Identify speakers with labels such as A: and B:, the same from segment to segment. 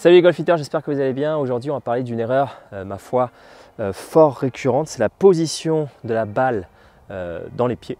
A: Salut les golfiteurs, j'espère que vous allez bien. Aujourd'hui, on va parler d'une erreur, ma foi, fort récurrente. C'est la position de la balle dans les pieds,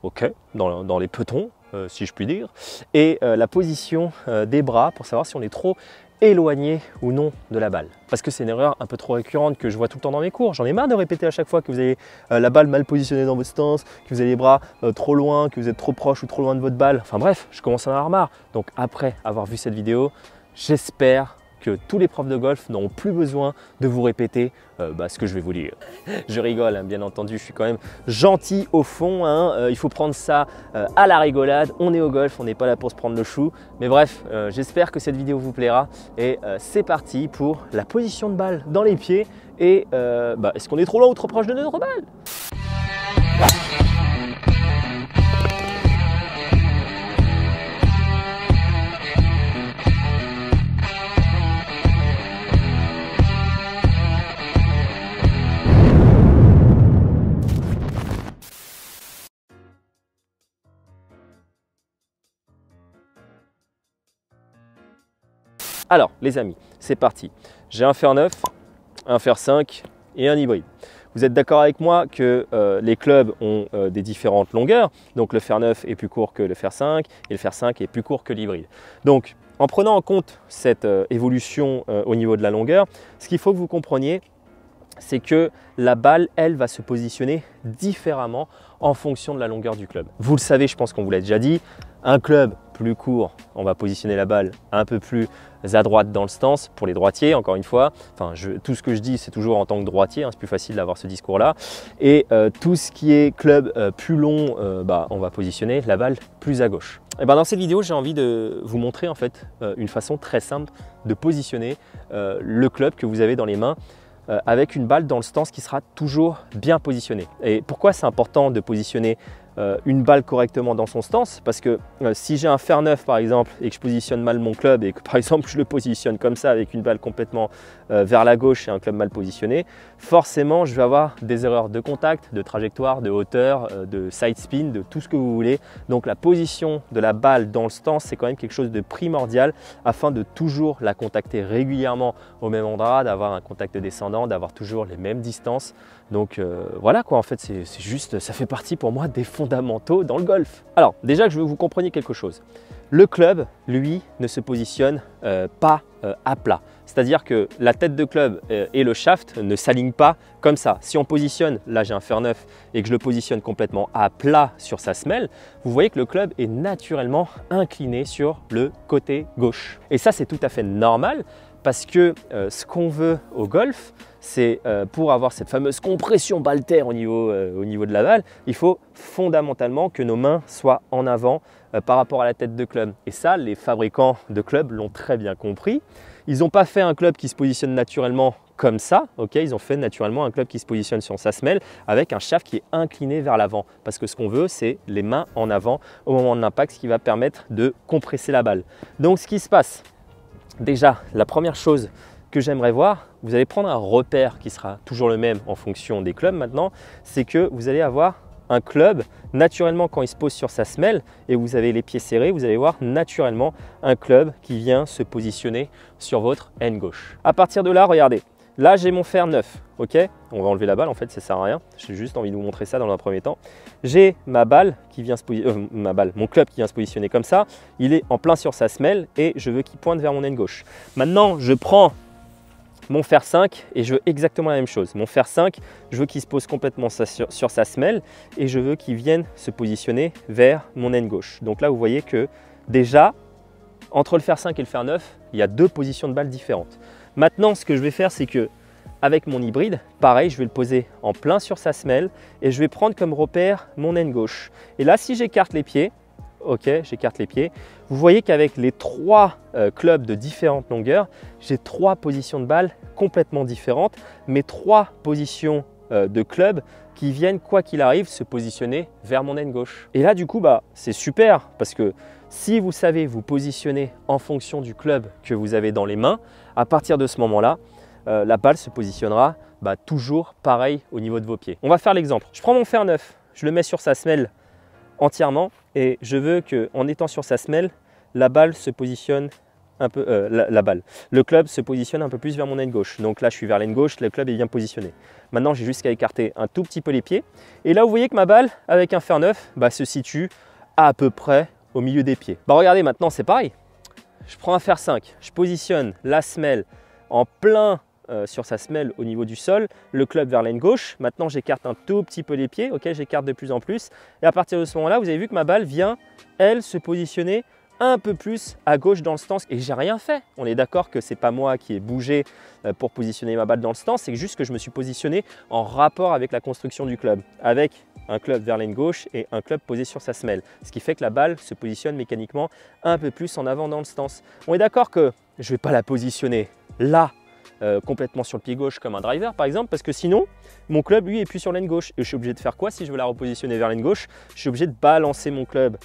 A: ok, dans les petons, si je puis dire, et la position des bras pour savoir si on est trop éloigné ou non de la balle. Parce que c'est une erreur un peu trop récurrente que je vois tout le temps dans mes cours. J'en ai marre de répéter à chaque fois que vous avez la balle mal positionnée dans votre stance, que vous avez les bras trop loin, que vous êtes trop proche ou trop loin de votre balle. Enfin bref, je commence à en avoir marre. Donc après avoir vu cette vidéo, j'espère que tous les profs de golf n'auront plus besoin de vous répéter ce que je vais vous dire. Je rigole, hein, bien entendu, je suis quand même gentil au fond, hein, il faut prendre ça à la rigolade, on est au golf, on n'est pas là pour se prendre le chou. Mais bref, j'espère que cette vidéo vous plaira et c'est parti pour la position de balle dans les pieds et est-ce qu'on est trop loin ou trop proche de notre balle? Alors les amis, c'est parti. J'ai un fer 9, un fer 5 et un hybride. Vous êtes d'accord avec moi que les clubs ont des différentes longueurs. Donc le fer 9 est plus court que le fer 5 et le fer 5 est plus court que l'hybride. Donc en prenant en compte cette évolution au niveau de la longueur, ce qu'il faut que vous compreniez, c'est que la balle, elle, va se positionner différemment en fonction de la longueur du club. Vous le savez, je pense qu'on vous l'a déjà dit, un club plus court, on va positionner la balle un peu plus à droite dans le stance pour les droitiers, encore une fois. Enfin, tout ce que je dis, c'est toujours en tant que droitier, hein, c'est plus facile d'avoir ce discours-là. Et tout ce qui est club plus long, on va positionner la balle plus à gauche. Et dans cette vidéo, j'ai envie de vous montrer en fait une façon très simple de positionner le club que vous avez dans les mains avec une balle dans le stance qui sera toujours bien positionnée. Et pourquoi c'est important de positionner une balle correctement dans son stance? Parce que si j'ai un fer 9 par exemple et que je positionne mal mon club et que par exemple je le positionne comme ça avec une balle complètement vers la gauche et un club mal positionné, forcément je vais avoir des erreurs de contact, de trajectoire, de hauteur, de side spin, de tout ce que vous voulez. Donc la position de la balle dans le stance, c'est quand même quelque chose de primordial afin de toujours la contacter régulièrement au même endroit, d'avoir un contact descendant, d'avoir toujours les mêmes distances. Donc voilà quoi, en fait c'est juste, ça fait partie pour moi des fondamentaux dans le golf. Alors déjà que je veux que vous compreniez quelque chose, le club lui ne se positionne pas à plat, c'est-à-dire que la tête de club et le shaft ne s'alignent pas comme ça. Si on positionne, là j'ai un fer 9 et que je le positionne complètement à plat sur sa semelle, vous voyez que le club est naturellement incliné sur le côté gauche. Et ça c'est tout à fait normal parce que ce qu'on veut au golf, c'est pour avoir cette fameuse compression balle-terre au niveau de la balle, il faut fondamentalement que nos mains soient en avant par rapport à la tête de club. Et ça, les fabricants de clubs l'ont très bien compris. Ils n'ont pas fait un club qui se positionne naturellement comme ça, okay. Ils ont fait naturellement un club qui se positionne sur sa semelle avec un shaft qui est incliné vers l'avant. Parce que ce qu'on veut, c'est les mains en avant au moment de l'impact, ce qui va permettre de compresser la balle. Donc ce qui se passe, déjà, la première chose que j'aimerais voir, vous allez prendre un repère qui sera toujours le même en fonction des clubs maintenant, c'est que vous allez avoir un club, naturellement quand il se pose sur sa semelle et vous avez les pieds serrés, vous allez voir naturellement un club qui vient se positionner sur votre end gauche. À partir de là, regardez, là j'ai mon fer 9, ok? On va enlever la balle en fait, ça sert à rien, j'ai juste envie de vous montrer ça dans un premier temps. J'ai ma balle qui vient mon club qui vient se positionner comme ça, il est en plein sur sa semelle et je veux qu'il pointe vers mon end gauche. Maintenant, je prends mon fer 5 et je veux exactement la même chose. Mon fer 5, je veux qu'il se pose complètement sur sa semelle et je veux qu'il vienne se positionner vers mon end gauche. Donc là, vous voyez que déjà, entre le fer 5 et le fer 9, il y a deux positions de balle différentes. Maintenant, ce que je vais faire, c'est que avec mon hybride, pareil, je vais le poser en plein sur sa semelle et je vais prendre comme repère mon end gauche. Et là, si j'écarte les pieds, ok, j'écarte les pieds. Vous voyez qu'avec les trois clubs de différentes longueurs, j'ai trois positions de balle complètement différentes, mais trois positions de clubs qui viennent, quoi qu'il arrive, se positionner vers mon end gauche. Et là, du coup, c'est super parce que si vous savez vous positionner en fonction du club que vous avez dans les mains, à partir de ce moment-là, la balle se positionnera toujours pareil au niveau de vos pieds. On va faire l'exemple. Je prends mon fer 9, je le mets sur sa semelle entièrement et je veux qu'en étant sur sa semelle, la balle se positionne la balle. Le club se positionne un peu plus vers mon aine gauche. Donc là, je suis vers l'aine gauche, le club est bien positionné. Maintenant, j'ai juste qu'à écarter un tout petit peu les pieds. Et là, vous voyez que ma balle, avec un fer 9, se situe à peu près au milieu des pieds. Regardez, maintenant, c'est pareil. Je prends un fer 5, je positionne la semelle en plein sur sa semelle au niveau du sol, le club vers l'aine gauche. Maintenant, j'écarte un tout petit peu les pieds, ok, j'écarte de plus en plus. Et à partir de ce moment-là, vous avez vu que ma balle vient, elle, se positionner un peu plus à gauche dans le stance. Et j'ai rien fait. On est d'accord que ce n'est pas moi qui ai bougé pour positionner ma balle dans le stance, c'est juste que je me suis positionné en rapport avec la construction du club, avec un club vers l'aine gauche et un club posé sur sa semelle. Ce qui fait que la balle se positionne mécaniquement un peu plus en avant dans le stance. On est d'accord que je ne vais pas la positionner là, complètement sur le pied gauche comme un driver par exemple, parce que sinon mon club lui est plus sur l'aine gauche et je suis obligé de faire quoi si je veux la repositionner vers l'aine gauche? Je suis obligé de balancer mon club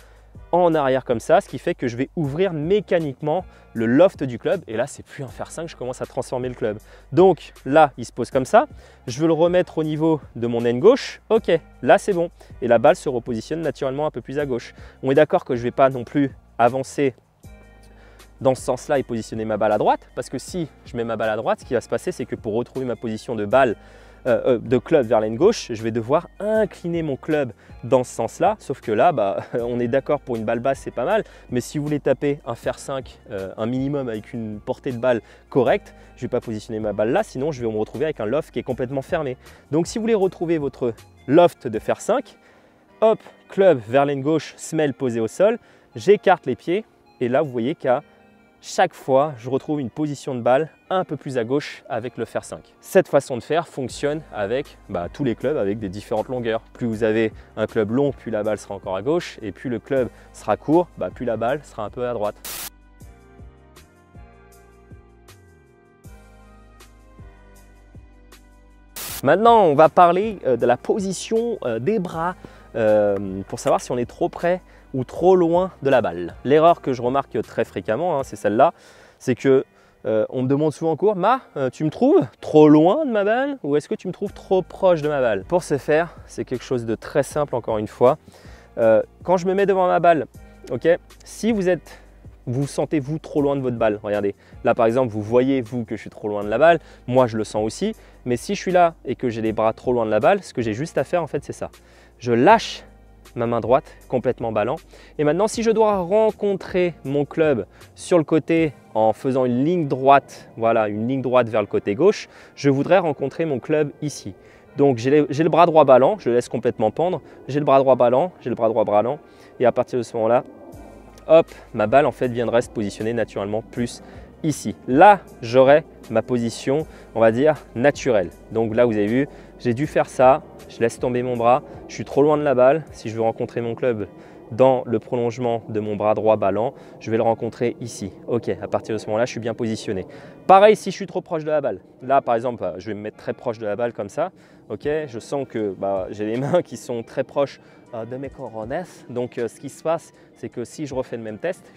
A: en arrière comme ça, ce qui fait que je vais ouvrir mécaniquement le loft du club et là c'est plus un fer 5, je commence à transformer le club. Donc là il se pose comme ça, je veux le remettre au niveau de mon aine gauche, ok, là c'est bon et la balle se repositionne naturellement un peu plus à gauche. On est d'accord que je ne vais pas non plus avancer dans ce sens-là et positionner ma balle à droite, parce que si je mets ma balle à droite, ce qui va se passer, c'est que pour retrouver ma position de balle, de club vers l'aine gauche, je vais devoir incliner mon club dans ce sens-là, sauf que là, on est d'accord pour une balle basse, c'est pas mal, mais si vous voulez taper un fer 5, un minimum avec une portée de balle correcte, je ne vais pas positionner ma balle là, sinon je vais me retrouver avec un loft qui est complètement fermé. Donc si vous voulez retrouver votre loft de fer 5, hop, club vers l'aine gauche, semelle posée au sol, j'écarte les pieds, et là vous voyez qu'à chaque fois, je retrouve une position de balle un peu plus à gauche avec le fer 5. Cette façon de faire fonctionne avec tous les clubs avec des différentes longueurs. Plus vous avez un club long, plus la balle sera encore à gauche. Et plus le club sera court, plus la balle sera un peu à droite. Maintenant, on va parler de la position des bras pour savoir si on est trop près ou trop loin de la balle. L'erreur que je remarque très fréquemment, c'est celle-là, c'est que on me demande souvent en cours, tu me trouves trop loin de ma balle ou est-ce que tu me trouves trop proche de ma balle? Pour ce faire, c'est quelque chose de très simple encore une fois. Quand je me mets devant ma balle, ok, si vous sentez-vous trop loin de votre balle, regardez, là par exemple, vous voyez vous que je suis trop loin de la balle, moi je le sens aussi, mais si je suis là et que j'ai les bras trop loin de la balle, ce que j'ai juste à faire en fait c'est ça. Je lâche ma main droite complètement ballant et maintenant si je dois rencontrer mon club sur le côté en faisant une ligne droite, voilà une ligne droite vers le côté gauche, je voudrais rencontrer mon club ici. Donc j'ai le bras droit ballant, je le laisse complètement pendre, j'ai le bras droit ballant, j'ai le bras droit ballant et à partir de ce moment-là, hop, ma balle en fait viendrait se positionner naturellement plus ici. Là, j'aurai ma position, on va dire, naturelle. Donc là, vous avez vu, j'ai dû faire ça, je laisse tomber mon bras, je suis trop loin de la balle. Si je veux rencontrer mon club dans le prolongement de mon bras droit ballant, je vais le rencontrer ici. Ok, à partir de ce moment-là, je suis bien positionné. Pareil, si je suis trop proche de la balle. Là, par exemple, je vais me mettre très proche de la balle comme ça. Ok, je sens que j'ai les mains qui sont très proches de mes coronets. Donc, ce qui se passe, c'est que si je refais le même test,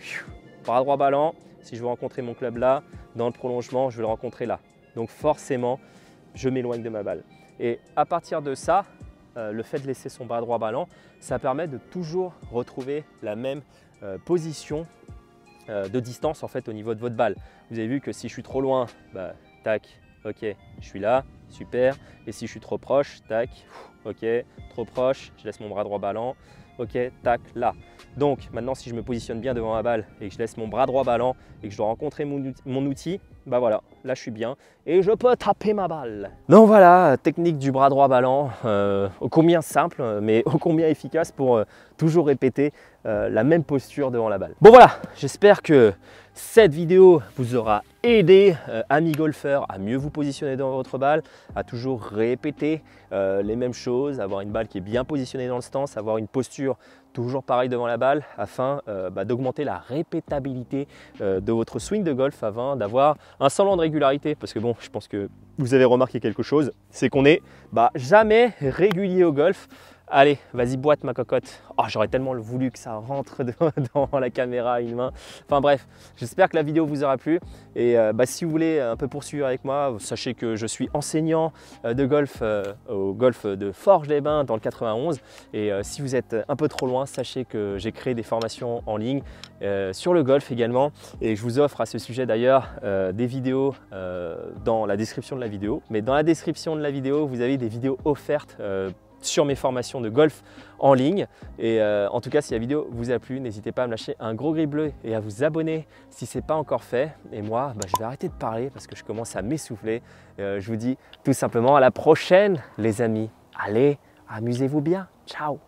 A: bras droit ballant, si je veux rencontrer mon club là, dans le prolongement, je vais le rencontrer là. Donc forcément, je m'éloigne de ma balle. Et à partir de ça, le fait de laisser son bras droit ballant, ça permet de toujours retrouver la même position de distance en fait au niveau de votre balle. Vous avez vu que si je suis trop loin, tac, ok, je suis là, super. Et si je suis trop proche, tac, ok, trop proche, je laisse mon bras droit ballant, ok, tac, là. Donc maintenant si je me positionne bien devant ma balle et que je laisse mon bras droit ballant et que je dois rencontrer mon outil, voilà, là je suis bien et je peux taper ma balle. Donc voilà, technique du bras droit ballant, ô combien simple mais ô combien efficace pour toujours répéter la même posture devant la balle. Bon voilà, j'espère que cette vidéo vous aura aidé, amis golfeurs, à mieux vous positionner dans votre balle, à toujours répéter les mêmes choses, avoir une balle qui est bien positionnée dans le stance, avoir une posture toujours pareille devant la balle afin d'augmenter la répétabilité de votre swing de golf afin d'avoir un semblant de régularité. Parce que bon, je pense que vous avez remarqué quelque chose, c'est qu'on n'est jamais régulier au golf. Allez, vas-y, boite ma cocotte. Oh, j'aurais tellement voulu que ça rentre dans la caméra, une main. Enfin bref, j'espère que la vidéo vous aura plu. Et si vous voulez un peu poursuivre avec moi, sachez que je suis enseignant de golf au golf de Forges-les-Bains dans le 91. Et si vous êtes un peu trop loin, sachez que j'ai créé des formations en ligne sur le golf également. Et je vous offre à ce sujet d'ailleurs des vidéos dans la description de la vidéo. Mais dans la description de la vidéo, vous avez des vidéos offertes sur mes formations de golf en ligne. Et en tout cas, si la vidéo vous a plu, n'hésitez pas à me lâcher un gros gris bleu et à vous abonner si ce n'est pas encore fait. Et moi, je vais arrêter de parler parce que je commence à m'essouffler. Je vous dis tout simplement à la prochaine, les amis. Allez, amusez-vous bien. Ciao!